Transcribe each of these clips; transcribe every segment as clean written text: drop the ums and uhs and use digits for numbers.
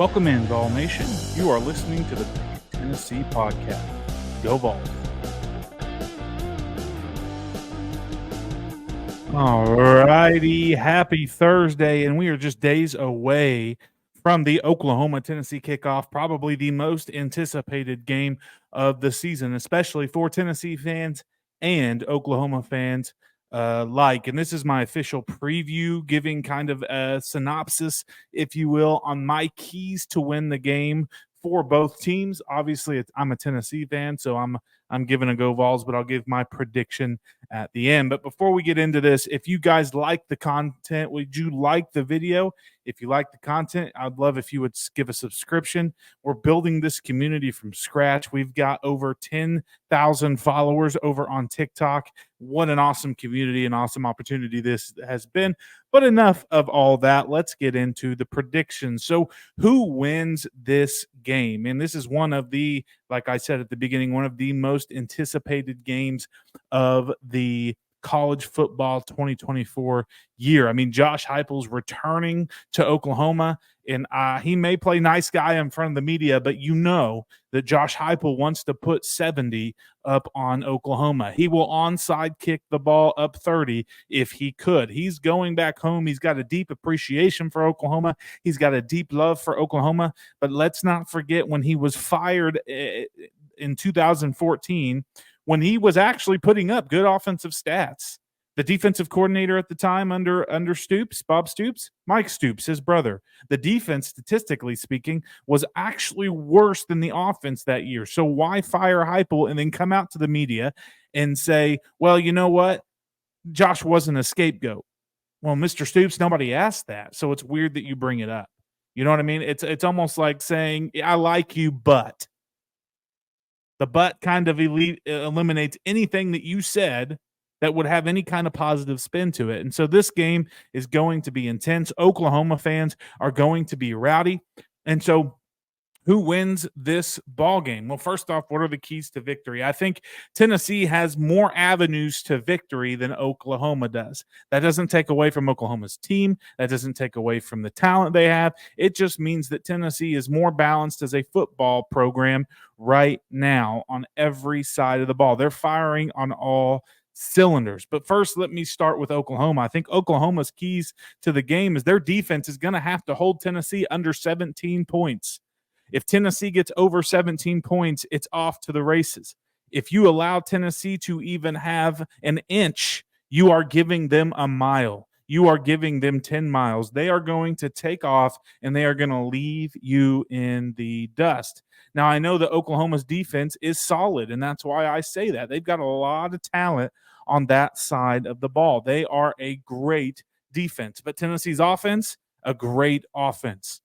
Welcome in, Vol Nation. You are listening to the Tennessee Podcast. Go Vols. All righty. Happy Thursday, and we are just days away from the Oklahoma-Tennessee kickoff, probably the most anticipated game of the season, especially for Tennessee fans and Oklahoma fans alike. And this is my official preview, giving kind of a synopsis, if you will, on my keys to win the game for both teams. Obviously, I'm a Tennessee fan, so I'm giving a go Vols, but I'll give my prediction at the end. But before we get into this, if you guys like the content, would you like the video? If you like the content, I'd love if you would give a subscription. We're building this community from scratch. We've got over 10,000 followers over on TikTok. What an awesome community, an awesome opportunity this has been. But enough of all that. Let's get into the predictions. So who wins this game? And this is one of the, like I said at the beginning, one of the most anticipated games of the college football 2024 year. I mean, Josh Heupel's returning to Oklahoma, and he may play nice guy in front of the media, but you know that Josh Heupel wants to put 70 up on Oklahoma. He will onside kick the ball up 30 if he could. He's going back home. He's got a deep appreciation for Oklahoma. He's got a deep love for Oklahoma, but let's not forget when he was fired in 2014, when he was actually putting up good offensive stats. The defensive coordinator at the time under Stoops, Bob Stoops, Mike Stoops, his brother, the defense, statistically speaking, was actually worse than the offense that year. So why fire Heupel and then come out to the media and say, well, you know what? Josh wasn't a scapegoat. Well, Mr. Stoops, nobody asked that. So it's weird that you bring it up. You know what I mean? It's almost like saying, I like you, but. The but kind of eliminates anything that you said that would have any kind of positive spin to it. And so this game is going to be intense. Oklahoma fans are going to be rowdy. And so who wins this ball game? Well, first off, what are the keys to victory? I think Tennessee has more avenues to victory than Oklahoma does. That doesn't take away from Oklahoma's team. That doesn't take away from the talent they have. It just means that Tennessee is more balanced as a football program right now on every side of the ball. They're firing on all cylinders. But first, let me start with Oklahoma. I think Oklahoma's keys to the game is their defense is going to have to hold Tennessee under 17 points. If Tennessee gets over 17 points, it's off to the races. If you allow Tennessee to even have an inch, you are giving them a mile. You are giving them 10 miles. They are going to take off, and they are going to leave you in the dust. Now, I know that Oklahoma's defense is solid, and that's why I say that. They've got a lot of talent on that side of the ball. They are a great defense. But Tennessee's offense, a great offense.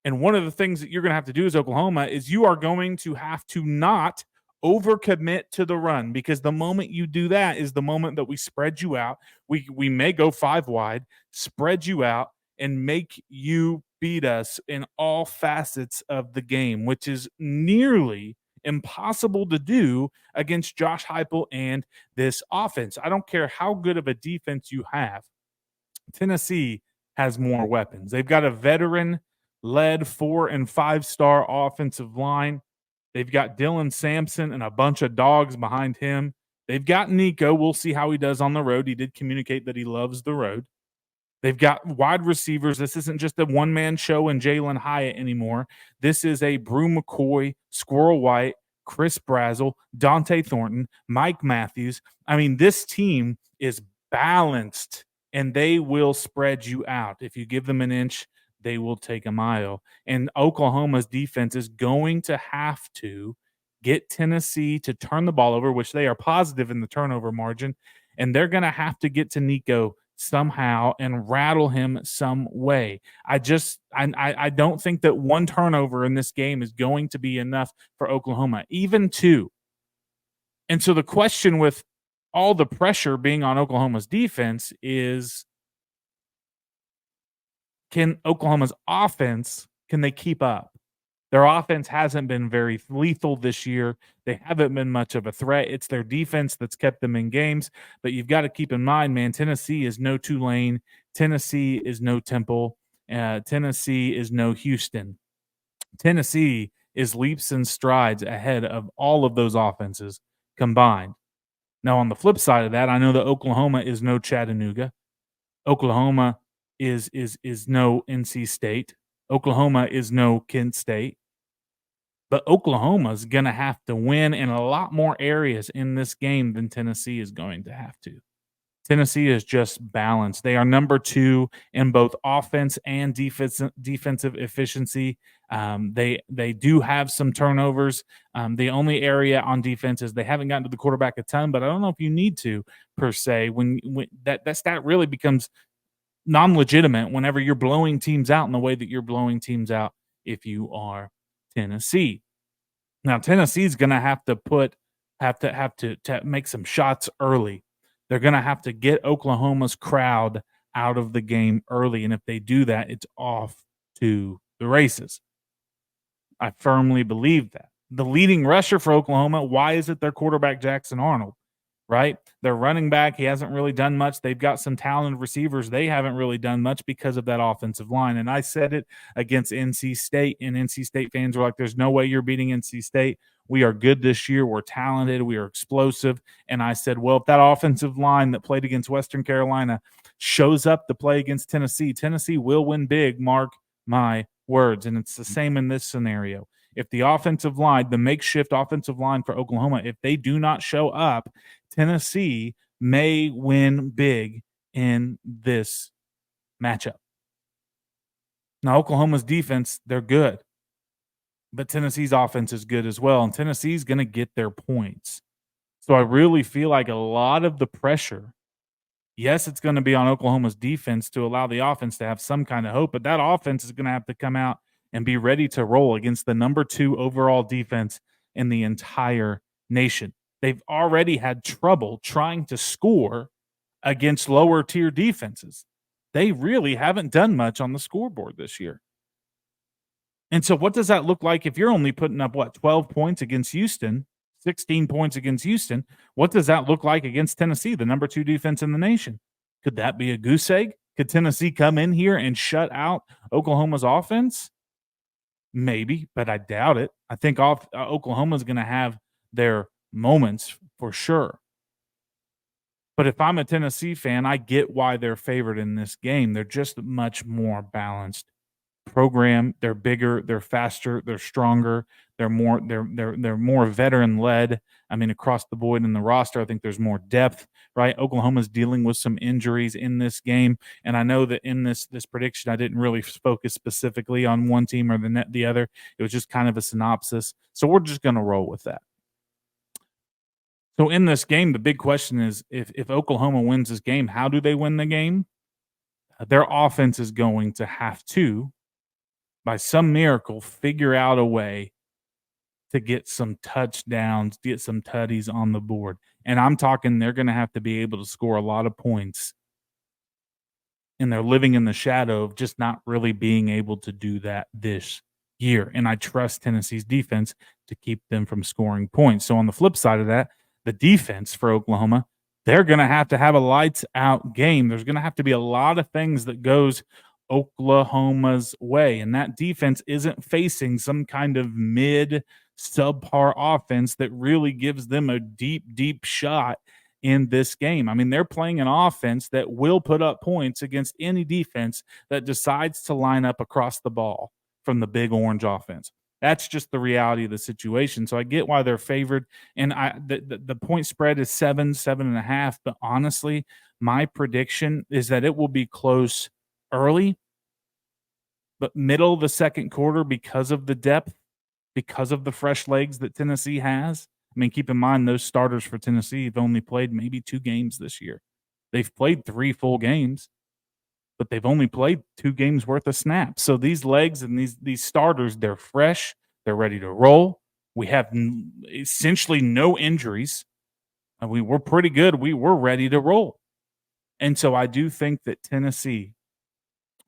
And one of the things that you're going to have to do as Oklahoma is you are going to have to not overcommit to the run, because the moment you do that is the moment that we spread you out. We may go 5 wide, spread you out, and make you beat us in all facets of the game, which is nearly impossible to do against Josh Heupel and this offense. I don't care how good of a defense you have. Tennessee has more weapons. They've got a veteran-led 4- and 5-star offensive line. They've got Dylan Sampson and a bunch of dogs behind him. They've got Nico. We'll see how he does on the road. He did communicate that he loves the road. They've got wide receivers. This isn't just a one-man show in Jalen Hyatt anymore. This is a Brew McCoy, Squirrel White, Chris Brazzell, Dante Thornton, Mike Matthews. I mean, this team is balanced, and they will spread you out. If you give them an inch, they will take a mile. And Oklahoma's defense is going to have to get Tennessee to turn the ball over, which they are positive in the turnover margin, and they're going to have to get to Nico somehow and rattle him some way. I don't think that one turnover in this game is going to be enough for Oklahoma, even 2. And so the question with all the pressure being on Oklahoma's defense is, can Oklahoma's offense, can they keep up? Their offense hasn't been very lethal this year. They haven't been much of a threat. It's their defense that's kept them in games. But you've got to keep in mind, man, Tennessee is no Tulane. Tennessee is no Temple. Tennessee is no Houston. Tennessee is leaps and strides ahead of all of those offenses combined. Now, on the flip side of that, I know that Oklahoma is no Chattanooga. Oklahoma is no NC State. Oklahoma is no Kent State. But Oklahoma's gonna have to win in a lot more areas in this game than Tennessee is going to have to. Tennessee is just balanced. They are number 2 in both offense and defensive efficiency. They do have some turnovers. The only area on defense is they haven't gotten to the quarterback a ton, but I don't know if you need to per se. When that stat really becomes non-legitimate whenever you're blowing teams out in the way that you're blowing teams out if you are Tennessee. Now Tennessee's going to have to to make some shots early. They're going to have to get Oklahoma's crowd out of the game early, and if they do that, it's off to the races. I firmly believe that. The leading rusher for Oklahoma, why is it their quarterback Jackson Arnold? Right? Their running back, he hasn't really done much. They've got some talented receivers. They haven't really done much because of that offensive line. And I said it against NC State, and NC State fans were like, there's no way you're beating NC State. We are good this year. We're talented. We are explosive. And I said, well, if that offensive line that played against Western Carolina shows up to play against Tennessee, Tennessee will win big. Mark my words. And it's the same in this scenario. If the offensive line, the makeshift offensive line for Oklahoma, if they do not show up, Tennessee may win big in this matchup. Now, Oklahoma's defense, they're good, but Tennessee's offense is good as well, and Tennessee's going to get their points. So I really feel like a lot of the pressure, yes, it's going to be on Oklahoma's defense to allow the offense to have some kind of hope, but that offense is going to have to come out and be ready to roll against the number 2 overall defense in the entire nation. They've already had trouble trying to score against lower tier defenses. They really haven't done much on the scoreboard this year. And so what does that look like if you're only putting up 12 points against Houston, 16 points against Houston? What does that look like against Tennessee, the number 2 defense in the nation? Could that be a goose egg? Could Tennessee come in here and shut out Oklahoma's offense? Maybe, but I doubt it. I think Oklahoma's going to have their moments for sure. But if I'm a Tennessee fan, I get why they're favored in this game. They're just much more balanced program. They're bigger, they're faster, they're stronger, they're more veteran led. I mean, across the board in the roster, I think there's more depth, right? Oklahoma's dealing with some injuries in this game, and I know that in this prediction, I didn't really focus specifically on one team or the other. It was just kind of a synopsis. So we're just going to roll with that. So in this game, the big question is if Oklahoma wins this game, how do they win the game? Their offense is going to have to, by some miracle, figure out a way to get some touchdowns, get some tutties on the board. And I'm talking they're going to have to be able to score a lot of points. And they're living in the shadow of just not really being able to do that this year. And I trust Tennessee's defense to keep them from scoring points. So on the flip side of that, the defense for Oklahoma, they're going to have a lights out game. There's going to have to be a lot of things that goes Oklahoma's way, and that defense isn't facing some kind of mid subpar offense that really gives them a deep shot in this game. I mean, they're playing an offense that will put up points against any defense that decides to line up across the ball from the Big Orange offense. That's just the reality of the situation. So I get why they're favored. And the point spread is 7.5. But honestly, my prediction is that it will be close early, but middle of the second quarter because of the depth, because of the fresh legs that Tennessee has. I mean, keep in mind those starters for Tennessee have only played maybe 2 games this year. They've played 3 full games, but they've only played 2 games worth of snaps. So these legs and these starters, they're fresh. They're ready to roll. We have essentially no injuries. And we were pretty good. We were ready to roll. And so I do think that Tennessee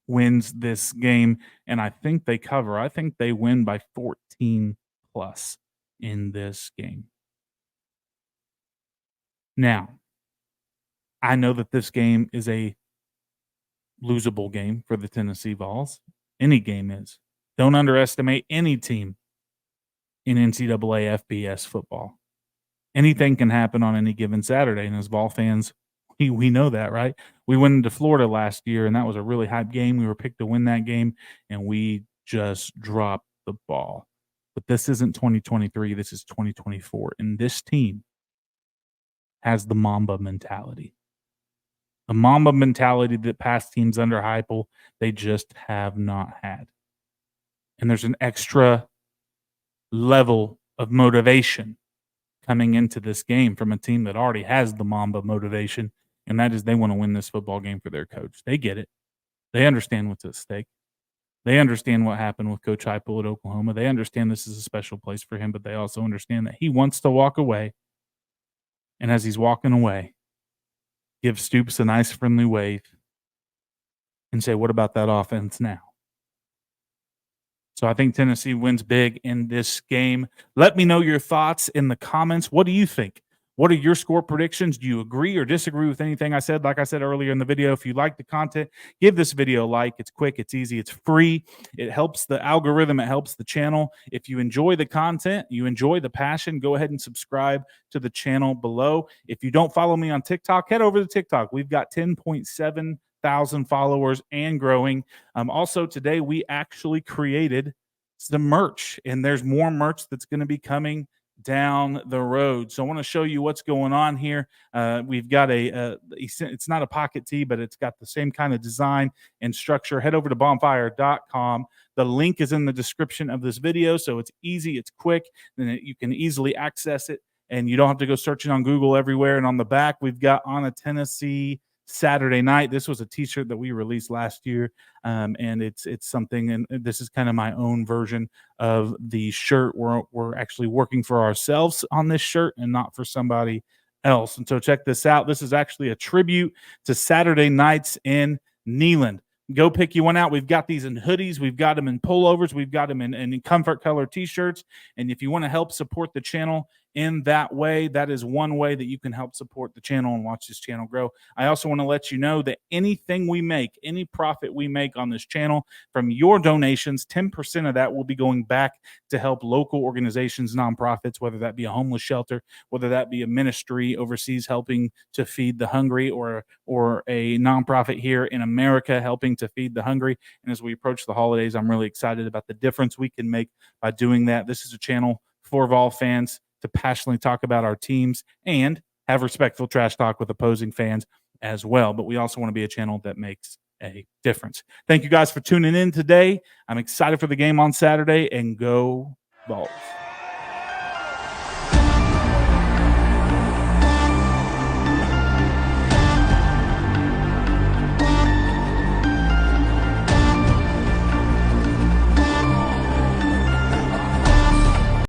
wins this game, and I think they cover. I think they win by 14 plus in this game. Now, I know that this game is a losable game for the Tennessee Vols. Any game is. Don't underestimate any team in NCAA FBS football. Anything can happen on any given Saturday, and as Vol fans, we know that, right? We went into Florida last year, and that was a really hype game. We were picked to win that game, and we just dropped the ball. But this isn't 2023, this is 2024, and this team has the Mamba mentality. The Mamba mentality that past teams under Heupel, they just have not had. And there's an extra level of motivation coming into this game from a team that already has the Mamba motivation, and that is they want to win this football game for their coach. They get it. They understand what's at stake. They understand what happened with Coach Heupel at Oklahoma. They understand this is a special place for him, but they also understand that he wants to walk away. And as he's walking away, give Stoops a nice friendly wave and say, "What about that offense now?" So I think Tennessee wins big in this game. Let me know your thoughts in the comments. What do you think? What are your score predictions? Do you agree or disagree with anything I said? Like I said earlier in the video, if you like the content, give this video a like. It's quick, it's easy, it's free. It helps the algorithm, it helps the channel. If you enjoy the content, you enjoy the passion, go ahead and subscribe to the channel below. If you don't follow me on TikTok, head over to TikTok. We've got 10.7 thousand followers and growing. Also, today we actually created some merch, and there's more merch that's going to be coming down the road. So I want to show you what's going on here. We've got it's not a pocket tee, but it's got the same kind of design and structure. Head over to bonfire.com. The link is in the description of this video, so it's easy, it's quick, and you can easily access it, and you don't have to go searching on Google everywhere. And on the back, we've got On a Tennessee Saturday Night. This was a t-shirt that we released last year, and it's something, and this is kind of my own version of the shirt. We're actually working for ourselves on this shirt and not for somebody else. And so check this out. This is actually a tribute to Saturday Nights in Neyland. Go pick you one out. We've got these in hoodies. We've got them in pullovers. We've got them in comfort color t-shirts. And if you want to help support the channel in that way, that is one way that you can help support the channel and watch this channel grow. I also want to let you know that anything we make, any profit we make on this channel from your donations, 10% of that will be going back to help local organizations, nonprofits, whether that be a homeless shelter, whether that be a ministry overseas helping to feed the hungry, or a nonprofit here in America helping to feed the hungry. And as we approach the holidays, I'm really excited about the difference we can make by doing that. This is a channel for Vol fans to passionately talk about our teams and have respectful trash talk with opposing fans as well. But we also want to be a channel that makes a difference. Thank you guys for tuning in today. I'm excited for the game on Saturday, and go Vols.